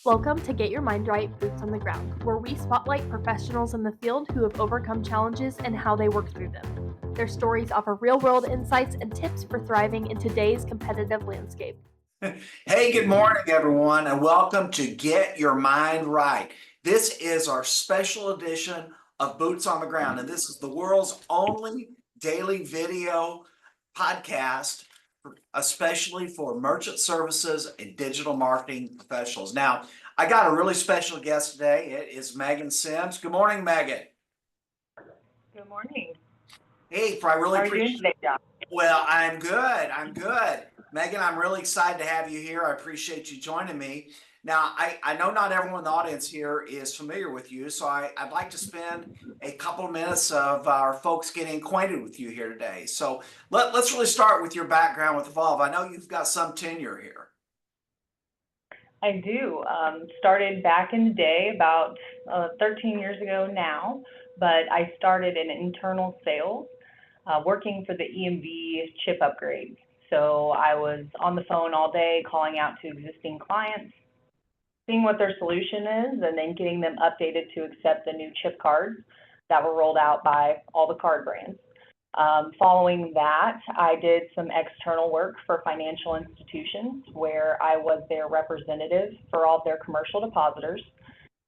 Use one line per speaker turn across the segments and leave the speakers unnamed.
Welcome to Get Your Mind Right, Boots on the Ground, where we spotlight professionals in the field who have overcome challenges and how they work through them. Their stories offer real-world insights and tips for thriving in today's competitive landscape.
Hey, good morning, everyone, and welcome to Get Your Mind Right. This is our special edition of Boots on the Ground, and this is the world's only daily video podcast, especially for merchant services and digital marketing professionals. Now, I got a really special guest today. It is Megan Sims. Good morning, Megan.
Good morning.
Hey, I really
How are you doing today, John?
Well, I'm good. Megan, I'm really excited to have you here. I appreciate you joining me. Now, I know not everyone in the audience here is familiar with you, so I'd like to spend a couple of minutes of our folks getting acquainted with you here today. So let's really start with your background with Evolve. I know you've got some tenure here.
I do. Started back in the day, about 13 years ago now, but I started in internal sales, working for the EMV chip upgrade. So I was on the phone all day calling out to existing clients, seeing what their solution is, and then getting them updated to accept the new chip cards that were rolled out by all the card brands. Following that, I did some external work for financial institutions where I was their representative for all of their commercial depositors.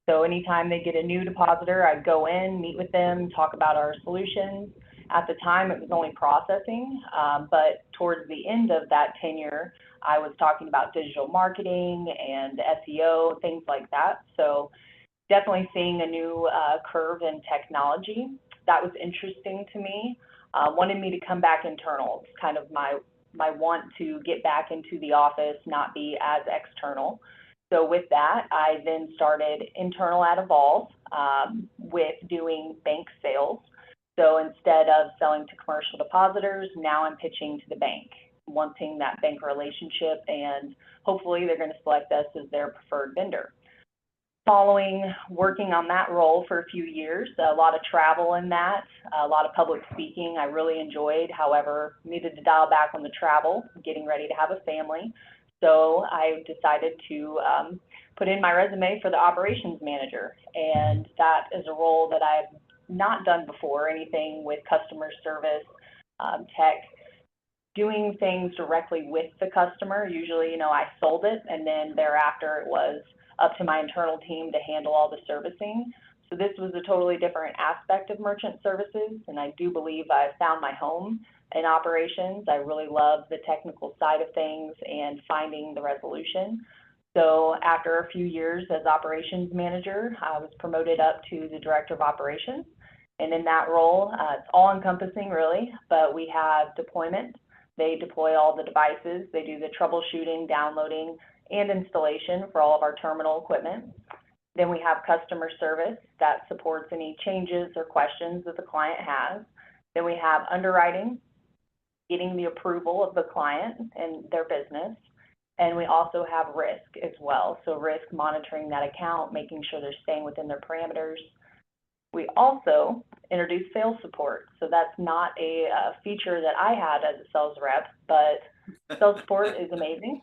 So anytime they get a new depositor, I'd go in, meet with them, talk about our solutions. At the time, it was only processing, but towards the end of that tenure, I was talking about digital marketing and SEO, things like that. So definitely seeing a new curve in technology. That was interesting to me. Wanted me to come back internal. It's kind of my want to get back into the office, not be as external. So with that, I then started internal at Evolve with doing bank sales. So instead of selling to commercial depositors, now I'm pitching to the bank, wanting that bank relationship, and hopefully they're going to select us as their preferred vendor. Following working on that role for a few years, a lot of travel in that, a lot of public speaking I really enjoyed, however, needed to dial back on the travel, getting ready to have a family. So I decided to put in my resume for the operations manager, and that is a role that I've not done before, anything with customer service, tech, doing things directly with the customer. Usually, I sold it, and then thereafter it was up to my internal team to handle all the servicing. So this was a totally different aspect of merchant services, and I do believe I've found my home in operations. I really love the technical side of things and finding the resolution. So after a few years as operations manager, I was promoted up to the director of operations. And in that role, it's all encompassing really, but we have deployment. They deploy all the devices. They do the troubleshooting, downloading, and installation for all of our terminal equipment. Then we have customer service that supports any changes or questions that the client has. Then we have underwriting, getting the approval of the client and their business. And we also have risk as well. So risk, monitoring that account, making sure they're staying within their parameters. We also introduce sales support. So that's not a feature that I had as a sales rep, but sales support is amazing.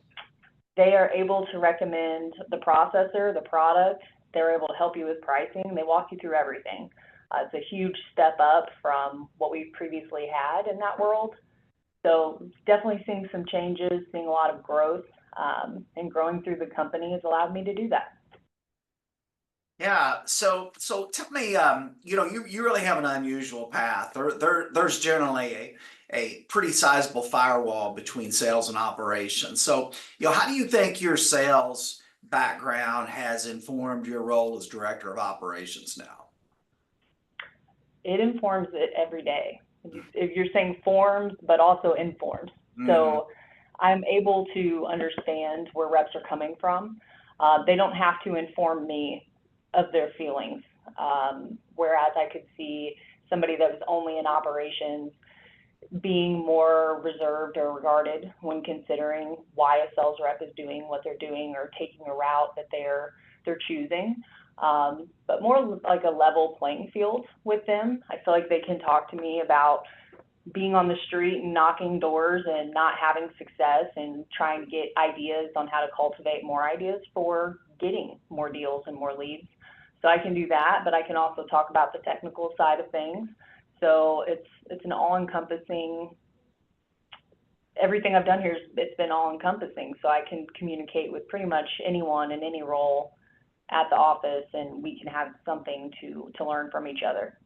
They are able to recommend the processor, the product. They're able to help you with pricing. They walk you through everything. It's a huge step up from what we previously had in that world. So definitely seeing some changes, seeing a lot of growth, and growing through the company has allowed me to do that.
Yeah, so tell me, you really have an unusual path. There's generally a pretty sizable firewall between sales and operations. So, how do you think your sales background has informed your role as director of operations now?
It informs it every day. If you're saying forms, but also informs. Mm-hmm. So I'm able to understand where reps are coming from. They don't have to inform me of their feelings, whereas I could see somebody that was only in operations being more reserved or regarded when considering why a sales rep is doing what they're doing or taking a route that they're choosing, but more like a level playing field with them. I feel like they can talk to me about being on the street and knocking doors and not having success and trying to get ideas on how to cultivate more ideas for getting more deals and more leads. So I can do that, but I can also talk about the technical side of things. So it's an all-encompassing, everything I've done here, it's been all-encompassing. So I can communicate with pretty much anyone in any role at the office, and we can have something to learn from each other.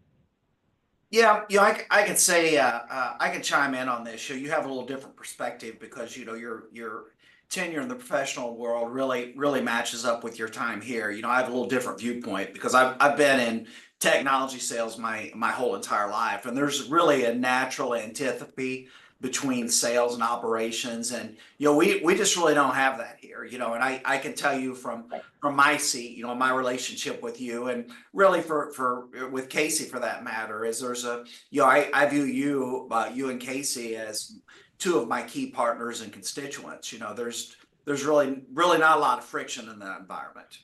Yeah, I could say I could chime in on this. You have a little different perspective because your tenure in the professional world really matches up with your time here. I have a little different viewpoint because I've been in technology sales my whole entire life, and there's really a natural antipathy between sales and operations, and we just really don't have that here. And I can tell you from my seat, my relationship with you, and really for with Casey for that matter, is there's a I view you and Casey as two of my key partners and constituents. There's really not a lot of friction in that environment.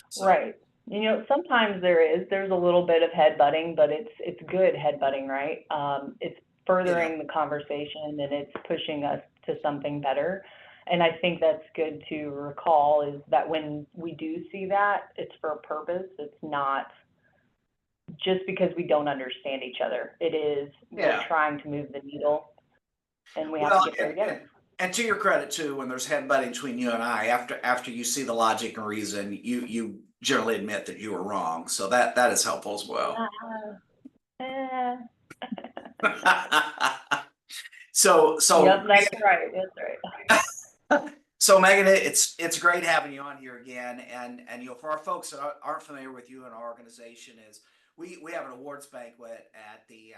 So.
Right. Sometimes there's a little bit of headbutting, but it's good headbutting, right? It's furthering the conversation, and it's pushing us to something better. And I think that's good to recall, is that when we do see that, it's for a purpose. It's not just because we don't understand each other. It is, we're trying to move the needle, and we have to get there together.
And to your credit too, when there's headbutting between you and I, after you see the logic and reason, you generally admit that you were wrong. So that is helpful as well. So
yep, that's right. That's
right. So Megan, it's great having you on here again, and for our folks that aren't familiar with you and our organization, is we have an awards banquet at the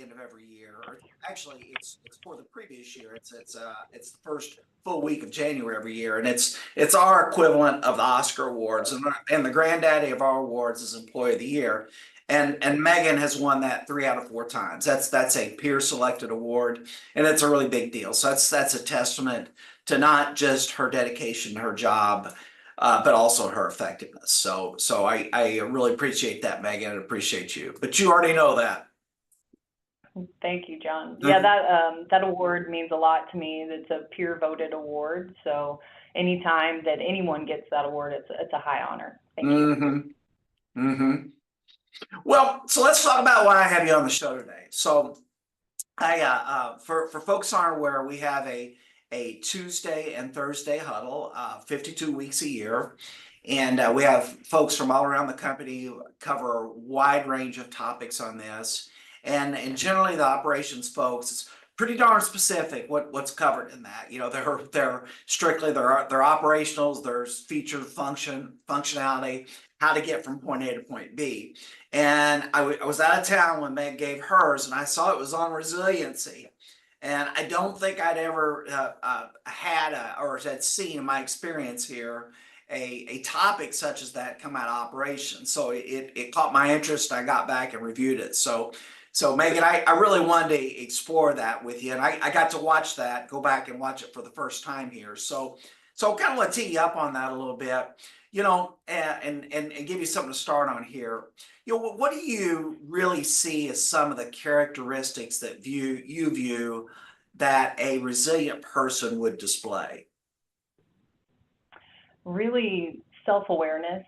end of every year. Or actually, it's for the previous year. It's the first full week of January every year, and it's our equivalent of the Oscar Awards, and the granddaddy of our awards is Employee of the Year. And Megan has won that 3 out of 4 times. That's a peer selected award, and it's a really big deal. So that's a testament to not just her dedication to her job, but also her effectiveness. So I really appreciate that, Megan, and appreciate you. But you already know that.
Thank you, John. Yeah, that award means a lot to me. It's a peer voted award. So anytime that anyone gets that award, it's a high honor. Thank you.
Well, so let's talk about why I have you on the show today. So for folks who aren't aware, we have a Tuesday and Thursday huddle, 52 weeks a year. And we have folks from all around the company who cover a wide range of topics on this. And generally the operations folks, it's pretty darn specific what's covered in that. They're strictly their operationals, there's feature functionality, how to get from point A to point B. And I was out of town when Meg gave hers, and I saw it was on resiliency. And I don't think I'd ever had seen in my experience here a topic such as that come out of operations. So it caught my interest. I got back and reviewed it. So Megan, I really wanted to explore that with you, and I got to watch that, go back and watch it for the first time here. So kind of want to tee you up on that a little bit, and give you something to start on here. What do you really see as some of the characteristics that you view that a resilient person would display?
Really self-awareness,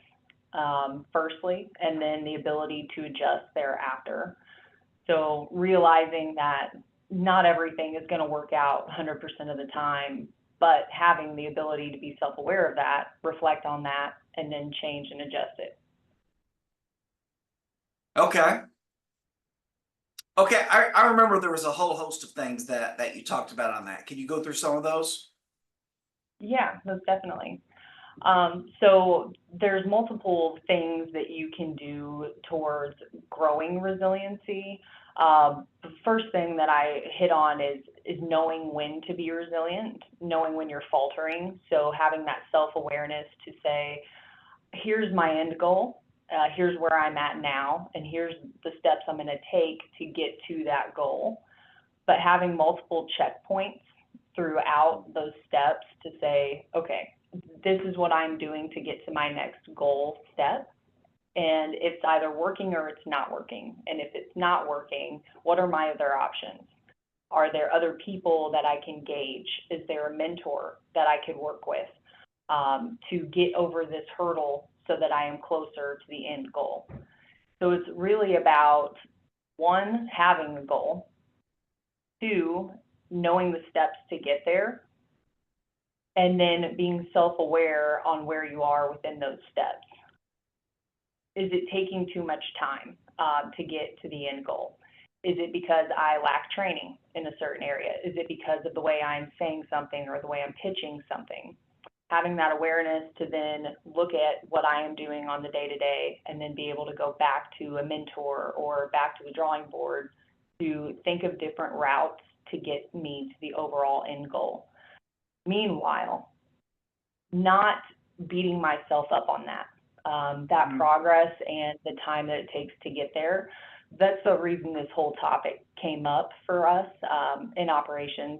firstly, and then the ability to adjust thereafter. So realizing that not everything is going to work out 100% of the time, but having the ability to be self-aware of that, reflect on that, and then change and adjust it.
Okay. I remember there was a whole host of things that you talked about on that. Can you go through some of those?
Yeah, most definitely. So there's multiple things that you can do towards growing resiliency. The first thing that I hit on is knowing when to be resilient, knowing when you're faltering. So having that self-awareness to say, here's my end goal, here's where I'm at now, and here's the steps I'm going to take to get to that goal. But having multiple checkpoints throughout those steps to say, okay, this is what I'm doing to get to my next goal step. And it's either working or it's not working. And if it's not working, what are my other options? Are there other people that I can gauge? Is there a mentor that I could work with? to get over this hurdle so that I am closer to the end goal. So it's really about, one, having the goal, two, knowing the steps to get there, and then being self-aware on where you are within those steps. Is it taking too much time to get to the end goal? Is it because I lack training in a certain area? Is it because of the way I'm saying something or the way I'm pitching something? Having that awareness to then look at what I am doing on the day-to-day and then be able to go back to a mentor or back to the drawing board to think of different routes to get me to the overall end goal. Meanwhile, not beating myself up on that. That progress and the time that it takes to get there. That's the reason this whole topic came up for us in operations,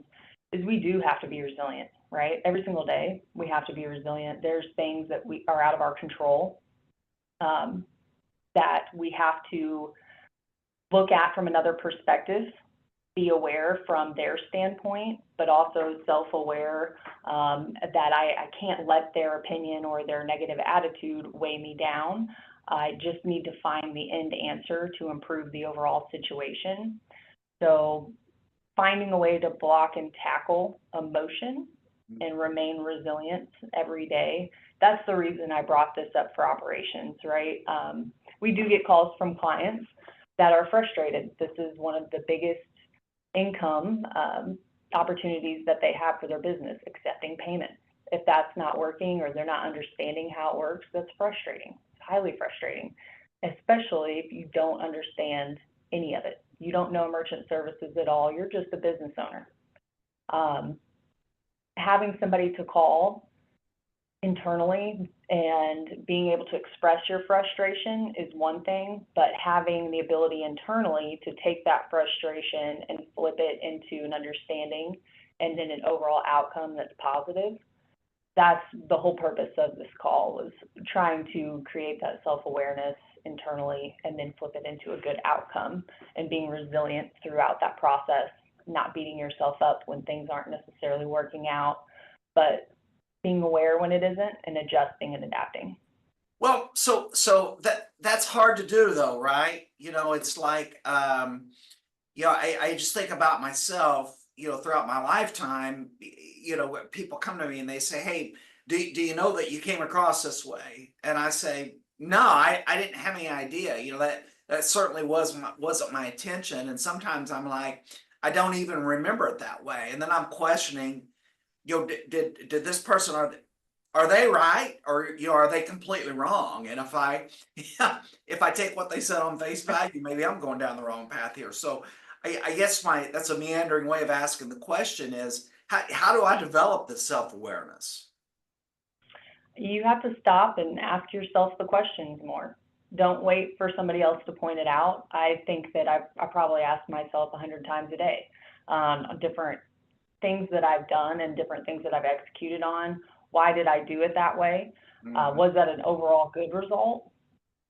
is we do have to be resilient, right? Every single day, we have to be resilient. There's things that we are out of our control that we have to look at from another perspective, be aware from their standpoint, but also self-aware that I can't let their opinion or their negative attitude weigh me down. I just need to find the end answer to improve the overall situation. So finding a way to block and tackle emotion and remain resilient every day. That's the reason I brought this up for operations, right? We do get calls from clients that are frustrated. This is one of the biggest income opportunities that they have for their business, accepting payments. If that's not working or they're not understanding how it works, that's frustrating. It's highly frustrating, especially if you don't understand any of it. You don't know merchant services at all. You're just a business owner. Having somebody to call internally and being able to express your frustration is one thing, but having the ability internally to take that frustration and flip it into an understanding and then an overall outcome that's positive, that's the whole purpose of this call, was trying to create that self-awareness internally and then flip it into a good outcome and being resilient throughout that process, not beating yourself up when things aren't necessarily working out, but being aware when it isn't and adjusting and adapting.
Well, so that's hard to do though, right? It's like, I just think about myself, throughout my lifetime, when people come to me and they say, hey, do you know that you came across this way? And I say, no, I didn't have any idea. That certainly wasn't my intention. And sometimes I'm like, I don't even remember it that way. And then I'm questioning, did this person, are they right, or are they completely wrong? And if I take what they said on face value, maybe I'm going down the wrong path here. So I guess that's a meandering way of asking the question is, how do I develop this self-awareness?
You have to stop and ask yourself the questions more. Don't wait for somebody else to point it out. I think that I probably ask myself 100 times a day different things that I've done and different things that I've executed on. Why did I do it that way? Was that an overall good result?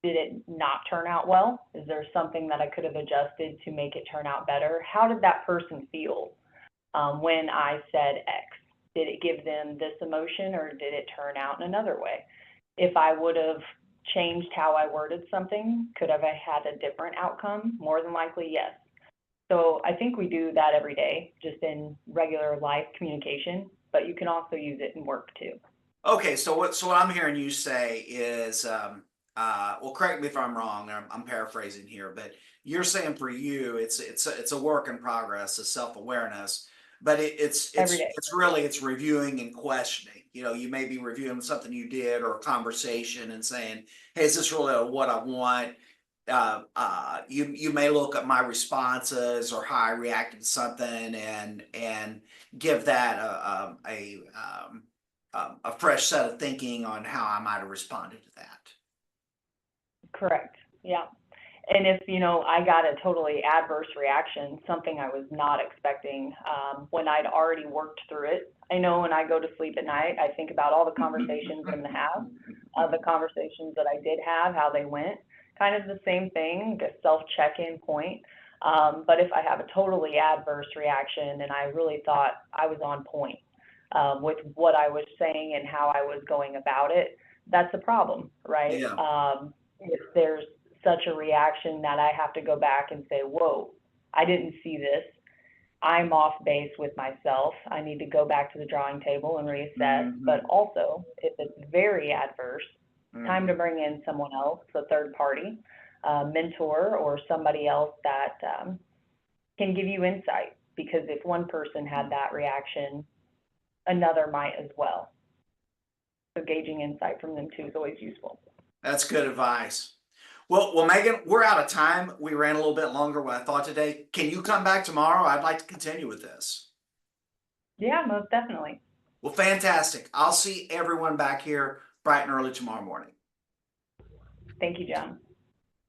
Did it not turn out well? Is there something that I could have adjusted to make it turn out better? How did that person feel when I said X? Did it give them this emotion or did it turn out in another way? If I would have changed how I worded something, could have I had a different outcome? More than likely, yes. So I think we do that every day, just in regular life communication, but you can also use it in work too.
Okay, so what I'm hearing you say is, well, correct me if I'm wrong. I'm paraphrasing here, but you're saying for you, it's a work in progress, a self-awareness, but it's
Every day.
it's reviewing and questioning. You may be reviewing something you did or a conversation and saying, hey, is this really what I want? You may look at my responses or how I reacted to something and give that a fresh set of thinking on how I might have responded to that.
Correct. Yeah. And if, I got a totally adverse reaction, something I was not expecting, when I'd already worked through it. I know when I go to sleep at night, I think about all the conversations I'm going to have, the conversations that I did have, how they went. Kind of the same thing, a self-check-in point. But if I have a totally adverse reaction and I really thought I was on point, with what I was saying and how I was going about it, that's a problem, right?
Yeah.
If there's such a reaction that I have to go back and say, whoa, I didn't see this. I'm off base with myself. I need to go back to the drawing table and reassess. But also, if it's very adverse, time to bring in someone else, a third party, mentor, or somebody else that can give you insight. Because if one person had that reaction, another might as well. So gauging insight from them too is always useful.
That's good advice. Well, Megan, we're out of time. We ran a little bit longer than I thought today. Can you come back tomorrow? I'd like to continue with this.
Yeah, most definitely.
Well, fantastic. I'll see everyone back here bright and early tomorrow morning.
Thank you, John.